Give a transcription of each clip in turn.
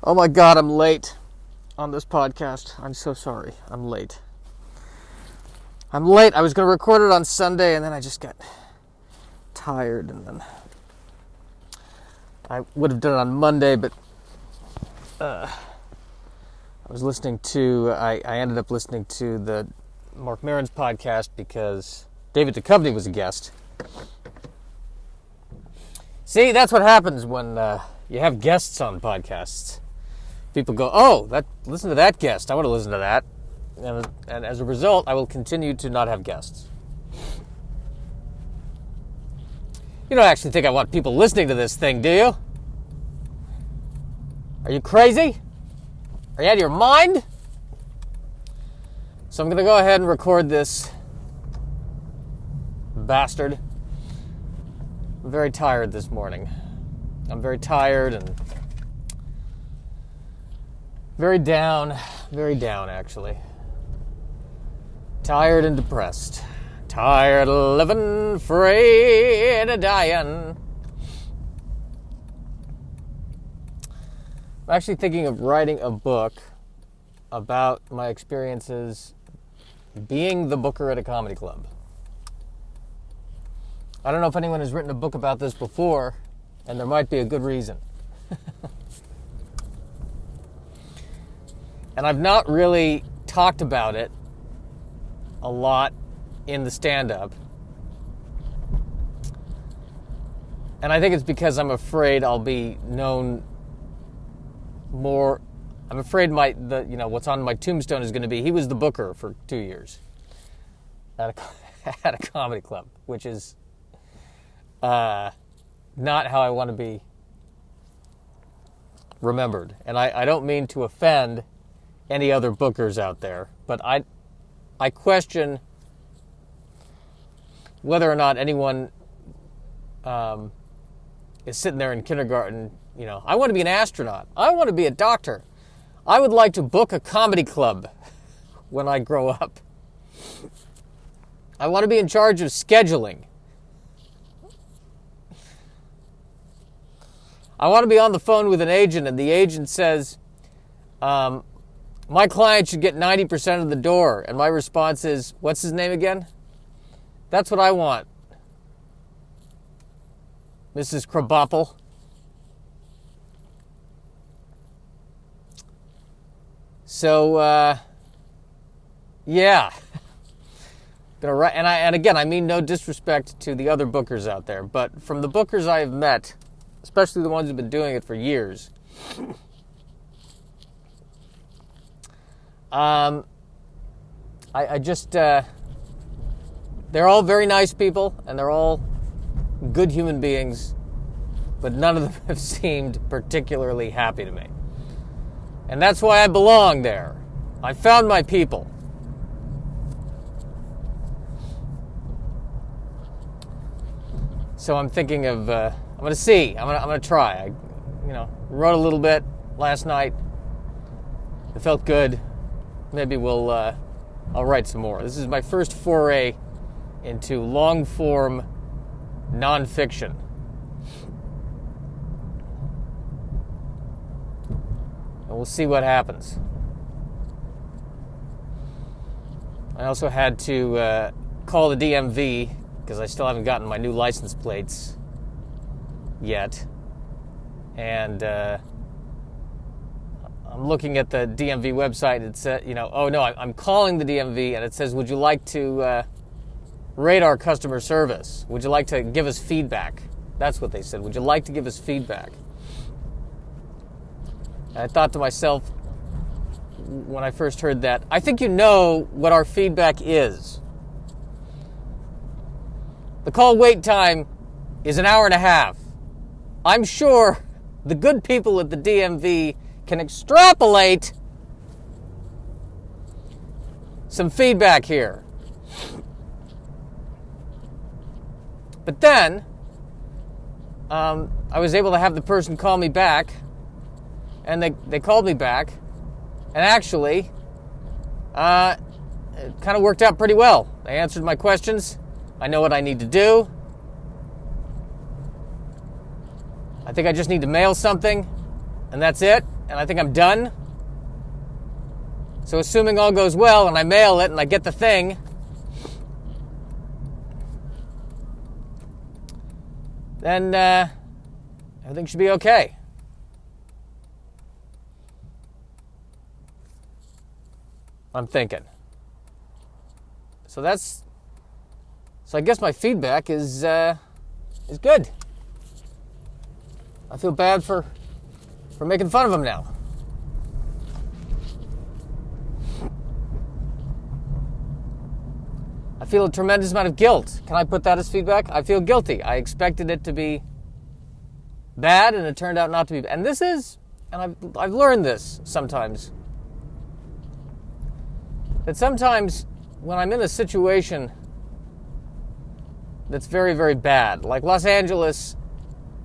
Oh my God, I'm late on this podcast. I'm so sorry. I'm late. I was going to record it on Sunday, and then I just got tired, and then I would have done it on Monday, but I ended up listening to the Mark Maron's podcast because David Duchovny was a guest. See, that's what happens when you have guests on podcasts. People go, listen to that guest. I want to listen to that. And as a result, I will continue to not have guests. You don't actually think I want people listening to this thing, do you? Are you crazy? Are you out of your mind? So I'm going to go ahead and record this bastard. I'm very tired this morning. I'm very tired and very down actually. Tired and depressed. Tired of living, afraid of dying. I'm actually thinking of writing a book about my experiences being the booker at a comedy club. I don't know if anyone has written a book about this before, and there might be a good reason. And I've not really talked about it a lot in the stand-up. And I think it's because I'm afraid I'll be known more. I'm afraid what's on my tombstone is going to be, he was the booker for 2 years at a comedy club, which is not how I want to be remembered. And I don't mean to offend any other bookers out there, but I question whether or not anyone is sitting there in kindergarten, I want to be an astronaut. I want to be a doctor. I would like to book a comedy club when I grow up. I want to be in charge of scheduling. I want to be on the phone with an agent and the agent says, my client should get 90% of the door. And my response is, what's his name again? That's what I want. Mrs. Krabappel. So, yeah. And again, I mean no disrespect to the other bookers out there, but from the bookers I have met, especially the ones who've been doing it for years, they're all very nice people, and they're all good human beings, but none of them have seemed particularly happy to me. And that's why I belong there. I found my people. So I'm thinking of, I'm going to see. I'm going to try. I wrote a little bit last night. It felt good. Maybe I'll write some more. This is my first foray into long-form nonfiction. And we'll see what happens. I also had to call the DMV because I still haven't gotten my new license plates yet. And I'm looking at the DMV website and it said, I'm calling the DMV and it says, would you like to rate our customer service? Would you like to give us feedback? That's what they said. Would you like to give us feedback? And I thought to myself when I first heard that, I think you know what our feedback is. The call wait time is an hour and a half. I'm sure the good people at the DMV can extrapolate some feedback here. But then, I was able to have the person call me back, and they called me back, and actually, it kind of worked out pretty well. They answered my questions. I know what I need to do. I think I just need to mail something, and that's it. and I think I'm done. So assuming all goes well and I mail it and I get the thing, then everything should be okay. I'm thinking. So I guess my feedback is good. I feel bad for making fun of him now. I feel a tremendous amount of guilt. Can I put that as feedback? I feel guilty. I expected it to be bad, and it turned out not to be. And I've learned this sometimes. That sometimes when I'm in a situation that's very, very bad, like Los Angeles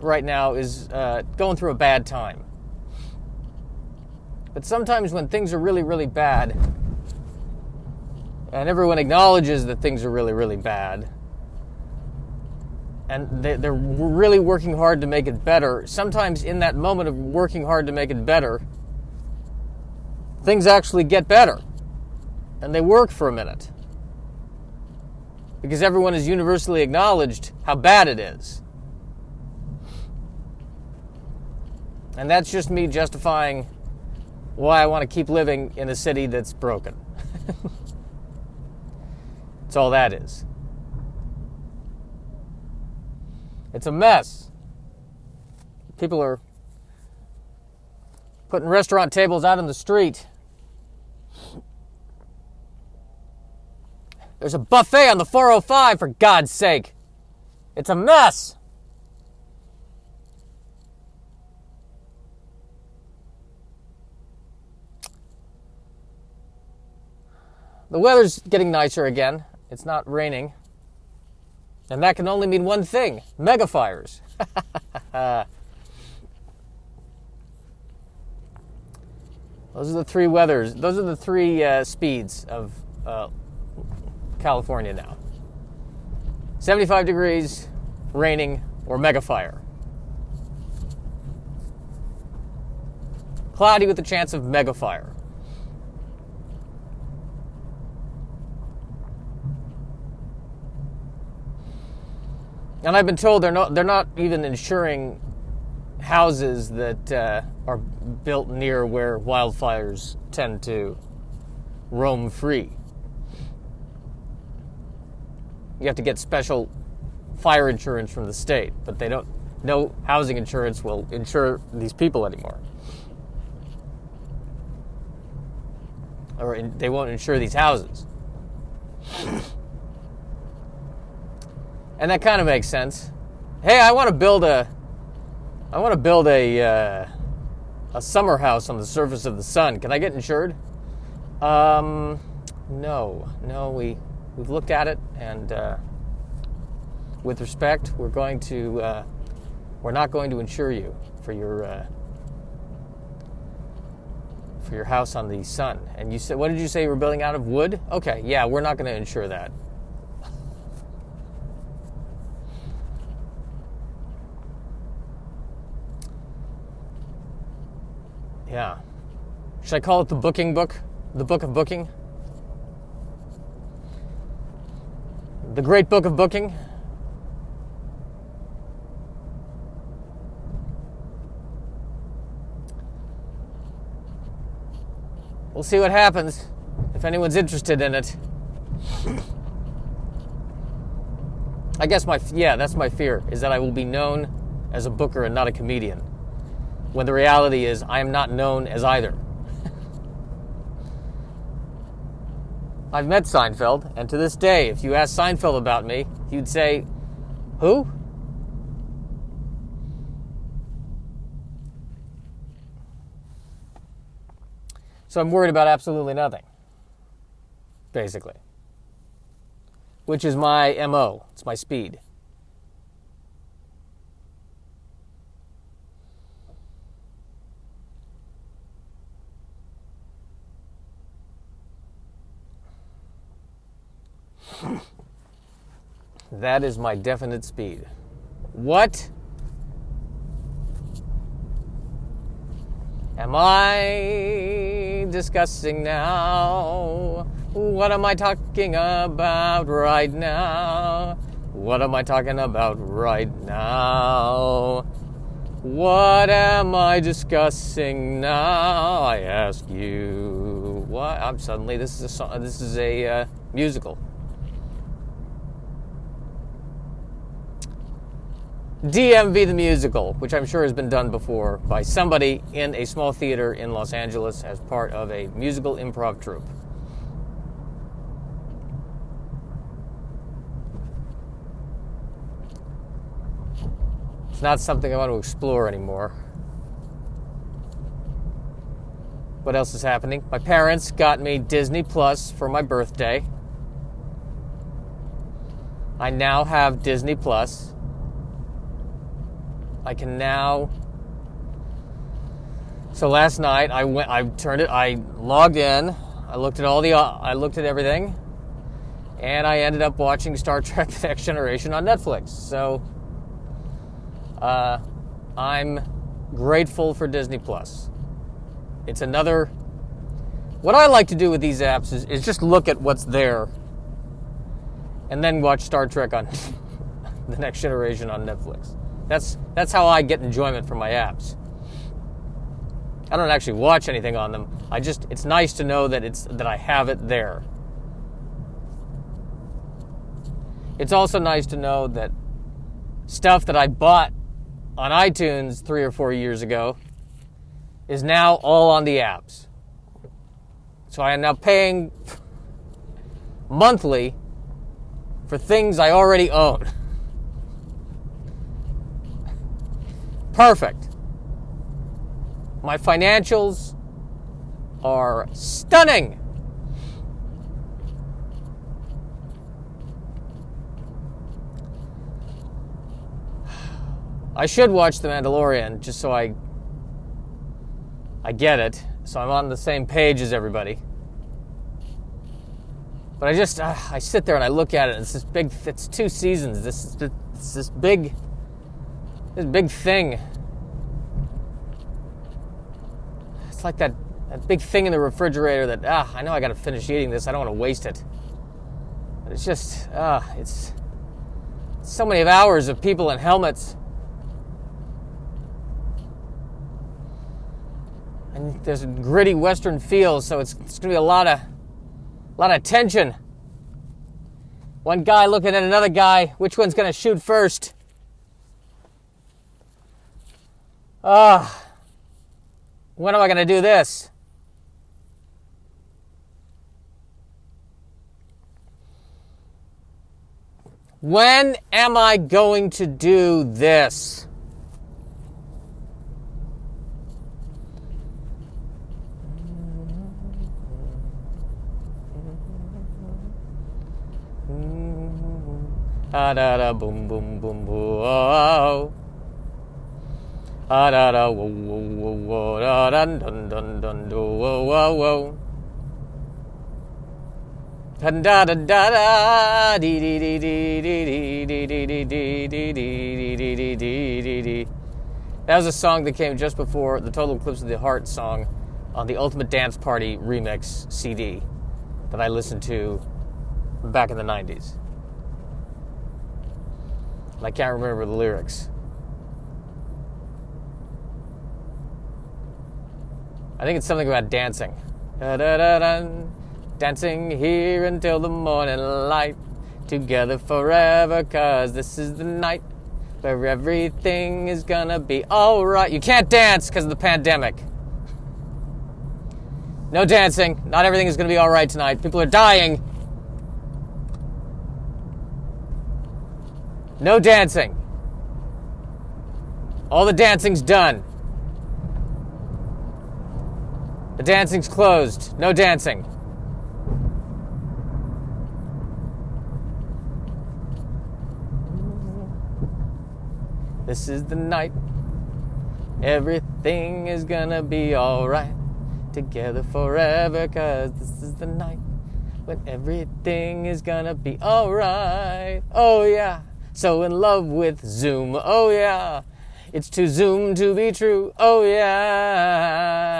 right now is going through a bad time. But sometimes when things are really, really bad, and everyone acknowledges that things are really, really bad, and they're really working hard to make it better, sometimes in that moment of working hard to make it better, things actually get better. And they work for a minute. Because everyone has universally acknowledged how bad it is. And that's just me justifying why I want to keep living in a city that's broken. That's all that is. It's a mess. People are putting restaurant tables out on the street. There's a buffet on the 405, for God's sake. It's a mess. The weather's getting nicer again. It's not raining. And that can only mean one thing: mega fires. Those are the three weathers. Those are the three speeds of California now. 75 degrees, raining, or mega fire. Cloudy with a chance of mega fire. And I've been told they're not even insuring houses that are built near where wildfires tend to roam free. You have to get special fire insurance from the state, but no housing insurance will insure these people anymore. Or they won't insure these houses. And that kind of makes sense. Hey, I want to build a summer house on the surface of the sun. Can I get insured? No, we've looked at it, and with respect, we're not going to insure you for your house on the sun. And you said, what did you say you were building out of wood? Okay, yeah, we're not going to insure that. Yeah. Should I call it the booking book? The book of booking? The great book of booking? We'll see what happens if anyone's interested in it. I guess that's my fear, is that I will be known as a booker and not a comedian. When the reality is, I am not known as either. I've met Seinfeld, and to this day, if you ask Seinfeld about me, he'd say, who? So I'm worried about absolutely nothing, basically. Which is my MO. It's my speed. That is my definite speed. What? am I discussing now? What am I talking about right now? What am I talking about right now? What am I discussing now? I ask you. What? I'm suddenly. This is a song. This is a musical. DMV the Musical, which I'm sure has been done before by somebody in a small theater in Los Angeles as part of a musical improv troupe. It's not something I want to explore anymore. What else is happening? My parents got me Disney Plus for my birthday. I now have Disney Plus. I can now. So last night I logged in. I looked at everything, and I ended up watching Star Trek: The Next Generation on Netflix. So I'm grateful for Disney Plus. It's another. What I like to do with these apps is just look at what's there, and then watch Star Trek on The Next Generation on Netflix. That's how I get enjoyment from my apps. I don't actually watch anything on them. It's nice to know that I have it there. It's also nice to know that stuff that I bought on iTunes 3 or 4 years ago is now all on the apps. So I am now paying monthly for things I already own. Perfect. My financials are stunning. I should watch The Mandalorian just so I get it, so I'm on the same page as everybody. But I sit there and I look at it, and it's 2 seasons. This big thing. It's like that big thing in the refrigerator that, I know I got to finish eating this. I don't want to waste it. But it's just, it's so many hours of people in helmets. And there's a gritty Western feel, so it's going to be a lot of tension. One guy looking at another guy. Which one's going to shoot first? When am I going to do this? When am I going to do this? Da da boom boom boom boom. Oh. Da da whoa whoa whoa whoa da dun dun dun dun do whoa whoa whoa. Da da da da dee dee dee dee dee dee dee dee dee dee dee dee dee dee. That was a song that came just before the Total Eclipse of the Heart song on the Ultimate Dance Party remix CD that I listened to back in the 90s. I can't remember the lyrics. I think it's something about dancing. Da-da-da-dun. Dancing here until the morning light. Together forever, 'cause this is the night where everything is gonna be alright. You can't dance because of the pandemic. No dancing. Not everything is gonna be alright tonight. People are dying. No dancing. All the dancing's done. The dancing's closed. No dancing. This is the night. Everything is gonna be alright. Together forever, 'cause this is the night when everything is gonna be alright. Oh yeah. So in love with Zoom. Oh yeah. It's too Zoom to be true. Oh yeah.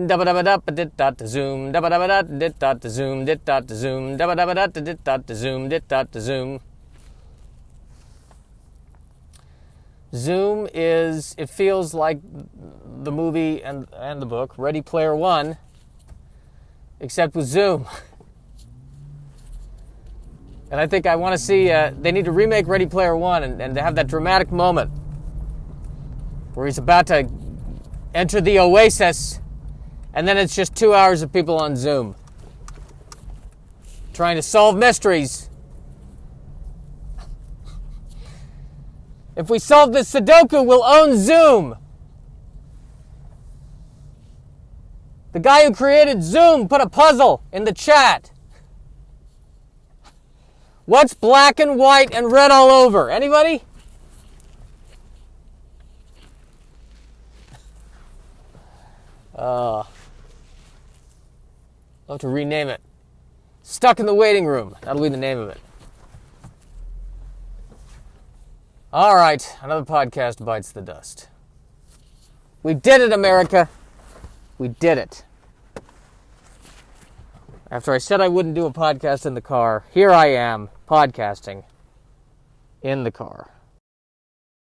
dabba dabba dabba dit dot zoom, dabba dabba dot dit dot zoom, dit dot zoom, dabba dabba dot dit dot zoom, dit dot zoom. Zoom is, it feels like the movie and the book, Ready Player One, except with Zoom. And I think I want to see, they need to remake Ready Player One and to have that dramatic moment where he's about to enter the oasis, and then it's just 2 hours of people on Zoom trying to solve mysteries. If we solve this Sudoku, we'll own Zoom. The guy who created Zoom put a puzzle in the chat. What's black and white and red all over? Anybody? I'll have to rename it. Stuck in the Waiting Room. That'll be the name of it. All right, another podcast bites the dust. We did it, America. We did it. After I said I wouldn't do a podcast in the car, here I am, podcasting in the car.